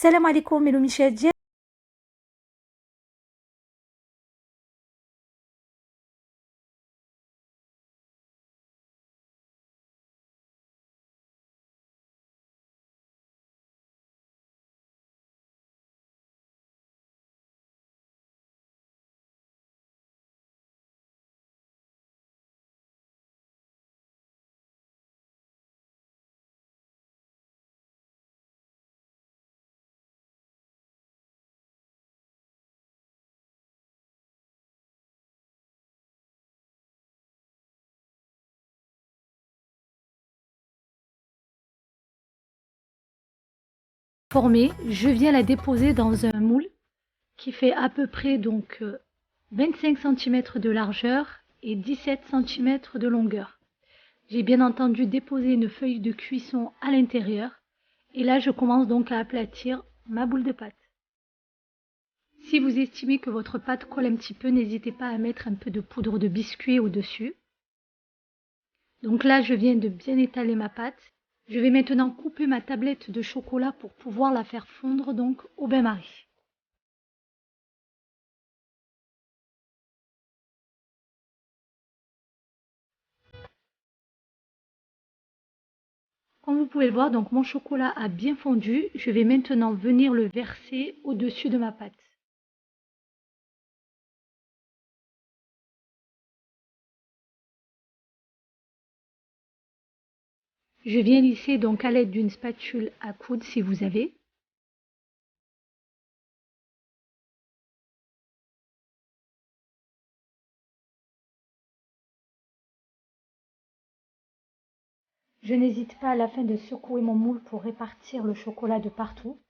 السلام عليكم ميلو ميشات ديال. Formée, je viens la déposer dans un moule qui fait à peu près donc 25 cm de largeur et 17 cm de longueur. J'ai bien entendu déposé une feuille de cuisson à l'intérieur et là je commence donc à aplatir ma boule de pâte. Si vous estimez que votre pâte colle un petit peu, n'hésitez pas à mettre un peu de poudre de biscuit au-dessus. Donc là je viens de bien étaler ma pâte. Je vais maintenant couper ma tablette de chocolat pour pouvoir la faire fondre donc au bain-marie. Comme vous pouvez le voir, donc mon chocolat a bien fondu. Je vais maintenant venir le verser au-dessus de ma pâte. Je viens lisser donc à l'aide d'une spatule à coude si vous avez. Je n'hésite pas à la fin de secouer mon moule pour répartir le chocolat de partout.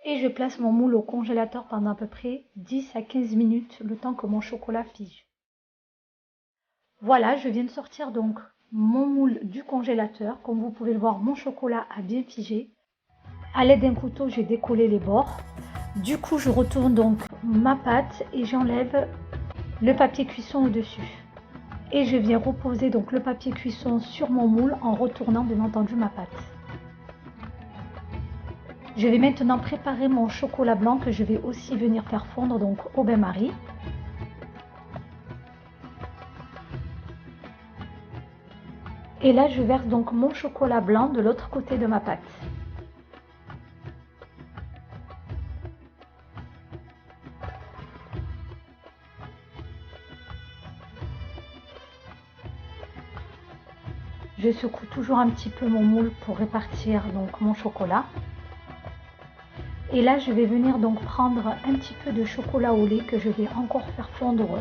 Et je place mon moule au congélateur pendant à peu près 10 à 15 minutes, le temps que mon chocolat fige. Voilà, je viens de sortir donc mon moule du congélateur. Comme vous pouvez le voir, mon chocolat a bien figé. À l'aide d'un couteau, j'ai décollé les bords. Du coup, je retourne donc ma pâte et j'enlève le papier cuisson au-dessus. Et je viens reposer donc le papier cuisson sur mon moule en retournant bien entendu ma pâte. Je vais maintenant préparer mon chocolat blanc que je vais aussi venir faire fondre donc au bain-marie. Et là, je verse donc mon chocolat blanc de l'autre côté de ma pâte. Je secoue toujours un petit peu mon moule pour répartir donc mon chocolat. Et là, je vais venir donc prendre un petit peu de chocolat au lait que je vais encore faire fondre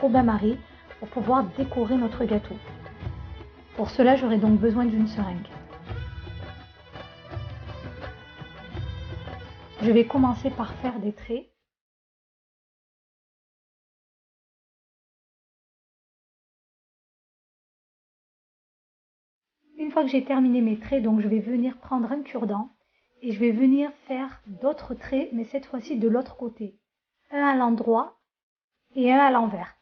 au bain-marie pour pouvoir décorer notre gâteau. Pour cela, j'aurai donc besoin d'une seringue. Je vais commencer par faire des traits. Une fois que j'ai terminé mes traits, donc je vais venir prendre un cure-dent et je vais venir faire d'autres traits, mais cette fois-ci de l'autre côté. Un à l'endroit et un à l'envers.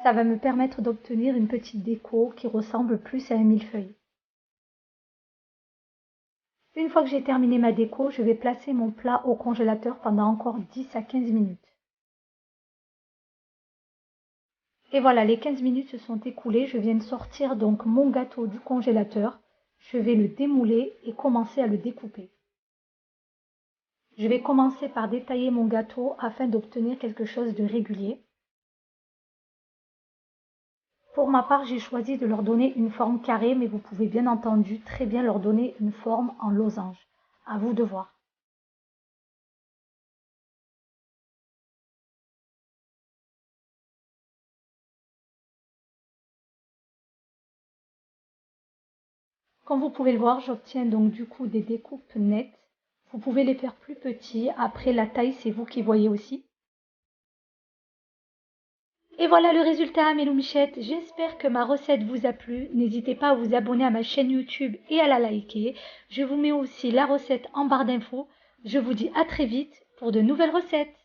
Ça va me permettre d'obtenir une petite déco qui ressemble plus à un millefeuille. Une fois que j'ai terminé ma déco, je vais placer mon plat au congélateur pendant encore 10 à 15 minutes. Et voilà, les 15 minutes se sont écoulées. Je viens de sortir donc mon gâteau du congélateur. Je vais le démouler et commencer à le découper. Je vais commencer par détailler mon gâteau afin d'obtenir quelque chose de régulier. Pour ma part, j'ai choisi de leur donner une forme carrée, mais vous pouvez bien entendu très bien leur donner une forme en losange. À vous de voir. Comme vous pouvez le voir, j'obtiens donc du coup des découpes nettes. Vous pouvez les faire plus petits. Après, la taille, c'est vous qui voyez aussi. Et voilà le résultat, mes loumichettes. J'espère que ma recette vous a plu. N'hésitez pas à vous abonner à ma chaîne YouTube et à la liker. Je vous mets aussi la recette en barre d'infos. Je vous dis à très vite pour de nouvelles recettes.